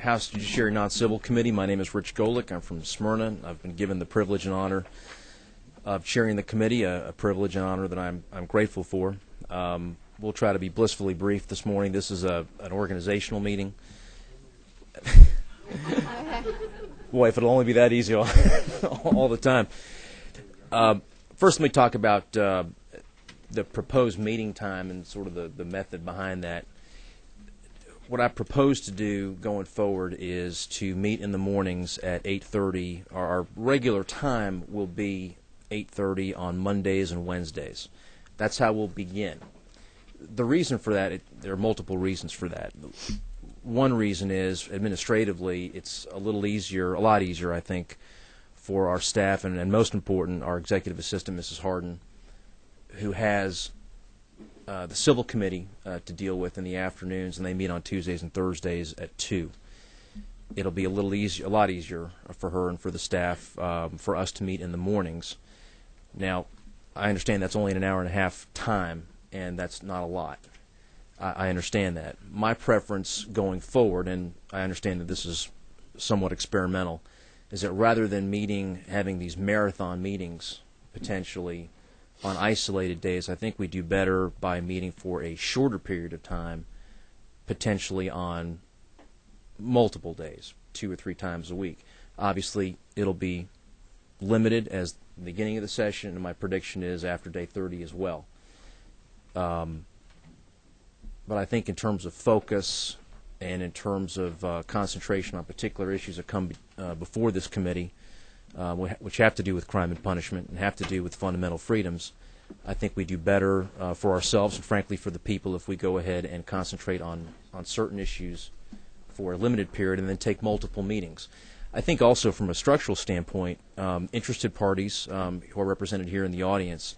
House Judiciary Non-Civil Committee. My name is Rich Golick. I'm from Smyrna. I've been given the privilege and honor of chairing the committee, a privilege and honor that I'm grateful for. We'll try to be blissfully brief this morning. This is an organizational meeting. Boy, if it'll only be that easy all the time. First, let me talk about the proposed meeting time and sort of the method behind that. What I propose to do going forward is to meet in the mornings at 8:30. Our regular time will be 8:30 on Mondays and Wednesdays. That's how we'll begin. The reason for that, there are multiple reasons for that. One reason is administratively it's a lot easier, I think, for our staff and most important, our executive assistant, Mrs. Harden, who has the civil committee to deal with in the afternoons, and they meet on Tuesdays and Thursdays at 2. It'll be a lot easier for her and for the staff for us to meet in the mornings. Now, I understand that's only an hour and a half time, and that's not a lot. I understand that. My preference going forward, and I understand that this is somewhat experimental, is that rather than having these marathon meetings potentially on isolated days, I think we do better by meeting for a shorter period of time, potentially on multiple days, 2 or 3 times a week. Obviously, it'll be limited as the beginning of the session, and my prediction is after day 30 as well. But I think in terms of focus and in terms of concentration on particular issues that come before this committee, which have to do with crime and punishment and have to do with fundamental freedoms, I think we do better for ourselves and, frankly, for the people if we go ahead and concentrate on certain issues for a limited period and then take multiple meetings. I think also from a structural standpoint, interested parties who are represented here in the audience,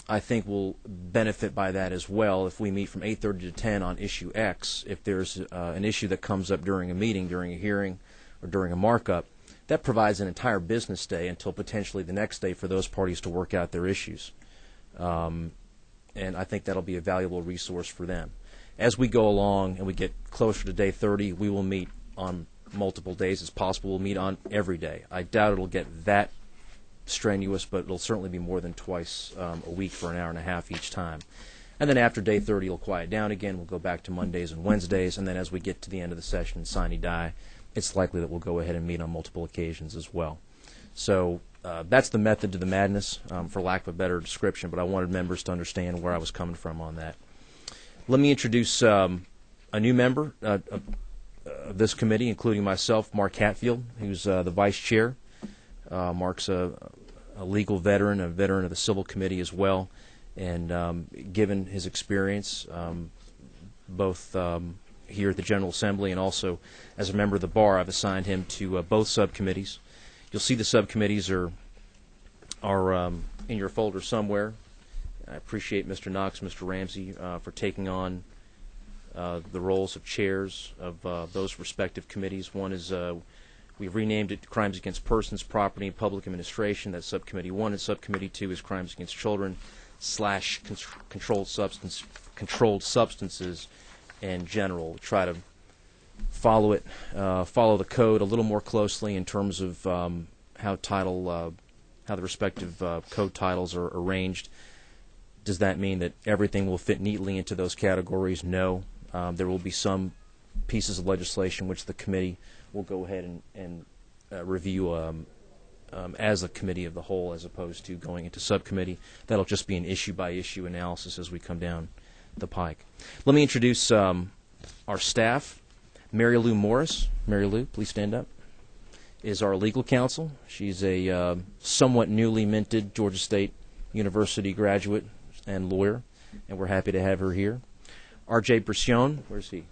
I think will benefit by that as well if we meet from 8:30 to 10 on issue X. If there's an issue that comes up during a meeting, during a hearing, or during a markup, that provides an entire business day until potentially the next day for those parties to work out their issues. And I think that'll be a valuable resource for them. As we go along and we get closer to day 30, we will meet on multiple days as possible. We'll meet on every day. I doubt it'll get that strenuous, but it'll certainly be more than twice a week for an hour and a half each time. And then after day 30, it'll quiet down again. We'll go back to Mondays and Wednesdays, and then as we get to the end of the session, sine die, it's likely that we'll go ahead and meet on multiple occasions as well. So that's the method to the madness, for lack of a better description, but I wanted members to understand where I was coming from on that. Let me introduce a new member of this committee, including myself, Mark Hatfield, who's the vice chair. Mark's a legal veteran, a veteran of the Civil Committee as well, and given his experience, both here at the General Assembly and also as a member of the Bar, I've assigned him to both subcommittees. You'll see the subcommittees are in your folder somewhere. I appreciate Mr. Knox, Mr. Ramsey for taking on the roles of chairs of those respective committees. One is we've renamed it Crimes Against Persons, Property, and Public Administration. That's Subcommittee 1, and Subcommittee 2 is Crimes Against Children / Controlled Substances in general. We try to follow the code a little more closely in terms of how the respective code titles are arranged. Does that mean that everything will fit neatly into those categories? No. There will be some pieces of legislation which the committee will go ahead and review as a committee of the whole, as opposed to going into subcommittee. That'll just be an issue-by-issue analysis as we come down the pike. Let me introduce our staff. Mary Lou Morris. Mary Lou, please stand up. Is our legal counsel. She's a somewhat newly minted Georgia State University graduate and lawyer, and we're happy to have her here. R.J. Brecione. Where's he?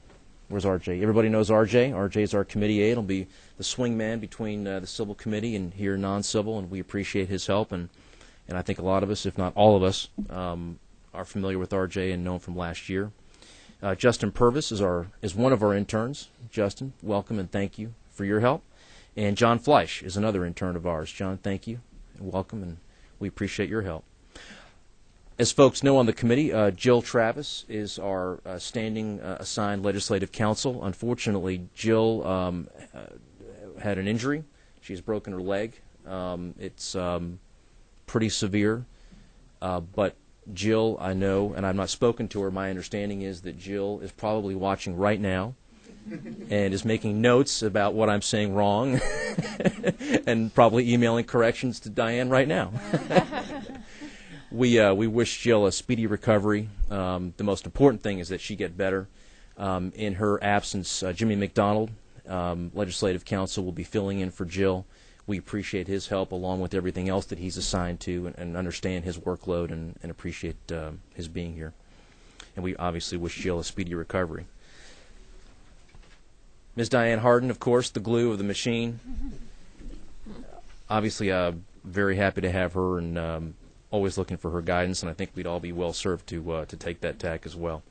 Where's R.J.? Everybody knows R.J. R.J. is our committee aide. He'll be the swing man between the Civil Committee and here non-civil, and we appreciate his help. And I think a lot of us, if not all of us, are familiar with R.J. and know him from last year. Justin Purvis is one of our interns. Justin, welcome and thank you for your help. And John Fleisch is another intern of ours. John, thank you and welcome, and we appreciate your help. As folks know on the committee, Jill Travis is our standing assigned legislative counsel. Unfortunately, Jill had an injury. She's broken her leg. It's pretty severe, but Jill, I know, and I've not spoken to her, my understanding is that Jill is probably watching right now and is making notes about what I'm saying wrong and probably emailing corrections to Diane right now. We wish Jill a speedy recovery. The most important thing is that she get better. In her absence, Jimmy McDonald, legislative counsel, will be filling in for Jill. We appreciate his help along with everything else that he's assigned to, and understand his workload and appreciate his being here. And we obviously wish Jill a speedy recovery. Ms. Diane Harden, of course, the glue of the machine. Obviously, very happy to have her, and always looking for her guidance, and I think we'd all be well served to take that tack as well.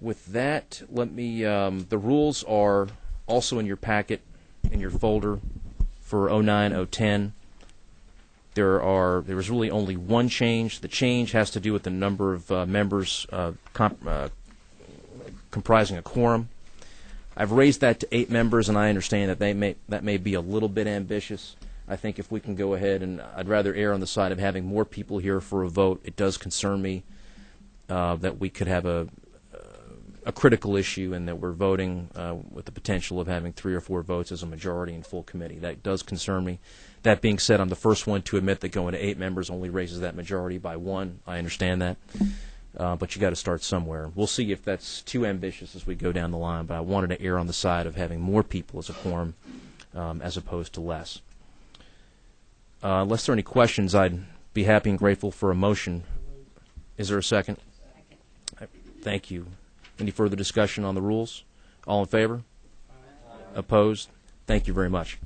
With that, let me. The rules are also in your packet, in your folder for 09-010. There is really only one change. The change has to do with the number of members comprising a quorum. I've raised that to 8 members, and I understand that that may be a little bit ambitious. I think if we can go ahead, and I'd rather err on the side of having more people here for a vote. It does concern me that we could have a critical issue, and that we're voting with the potential of having 3 or 4 votes as a majority in full committee. That does concern me. That being said, I'm the first one to admit that going to 8 members only raises that majority by 1. I understand that. But you got to start somewhere. We'll see if that's too ambitious as we go down the line, but I wanted to err on the side of having more people as a quorum as opposed to less. Unless there are any questions, I'd be happy and grateful for a motion. Is there a second? Thank you. Any further discussion on the rules? All in favor? Opposed? Thank you very much.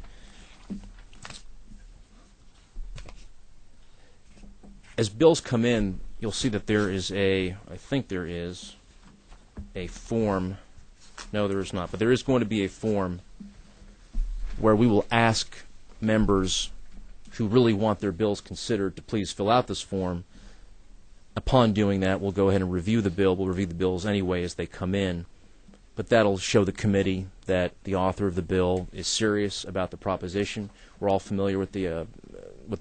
As bills come in, you'll see that there is I think there is a form. No, there is not, but there is going to be a form where we will ask members who really want their bills considered to please fill out this form. Upon doing that, we'll go ahead and review the bill. We'll review the bills anyway as they come in, but that'll show the committee that the author of the bill is serious about the proposition. We're all familiar with the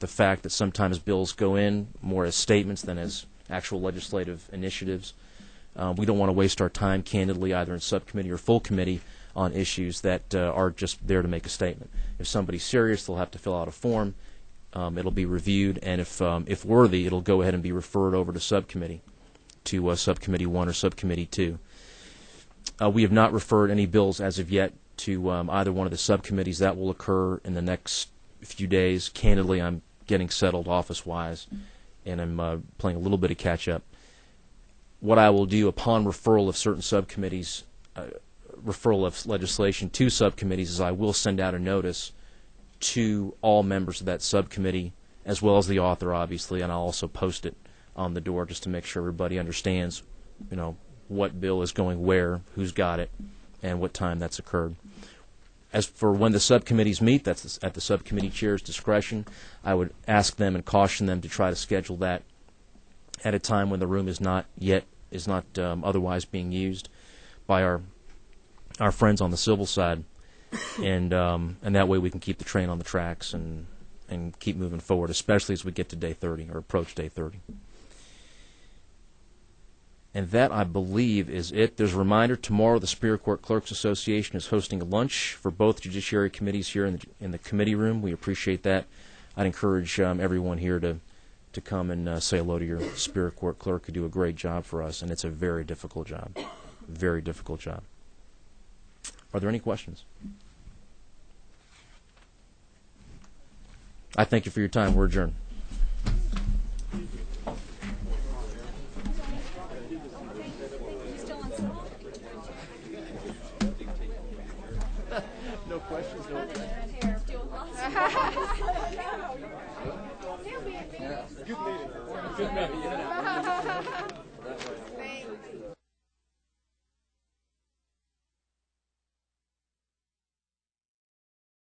fact that sometimes bills go in more as statements than as actual legislative initiatives. We don't want to waste our time, candidly, either in subcommittee or full committee on issues that are just there to make a statement. If somebody's serious, they'll have to fill out a form. It'll be reviewed, and if worthy, it'll go ahead and be referred over to subcommittee, to Subcommittee 1 or Subcommittee 2. We have not referred any bills as of yet to either one of the subcommittees. That will occur in the next few days. Candidly, I'm getting settled office-wise, and I'm playing a little bit of catch-up. What I will do upon referral of certain subcommittees, referral of legislation to subcommittees, is I will send out a notice to all members of that subcommittee, as well as the author, obviously, and I'll also post it on the door just to make sure everybody understands, what bill is going where, who's got it, and what time that's occurred. As for when the subcommittees meet, that's at the subcommittee chair's discretion. I would ask them and caution them to try to schedule that at a time when the room is not otherwise being used by our friends on the civil side. And that way we can keep the train on the tracks and keep moving forward, especially as we get to day 30 or approach day 30. And that, I believe, is it. There's a reminder, tomorrow the Superior Court Clerks Association is hosting a lunch for both judiciary committees here in the committee room. We appreciate that. I'd encourage everyone here to come and say hello to your Superior Court clerk, who do a great job for us, and it's a very difficult job. Very difficult job. Are there any questions? I thank you for your time. We're adjourned. No questions? No Good meeting. Good meeting.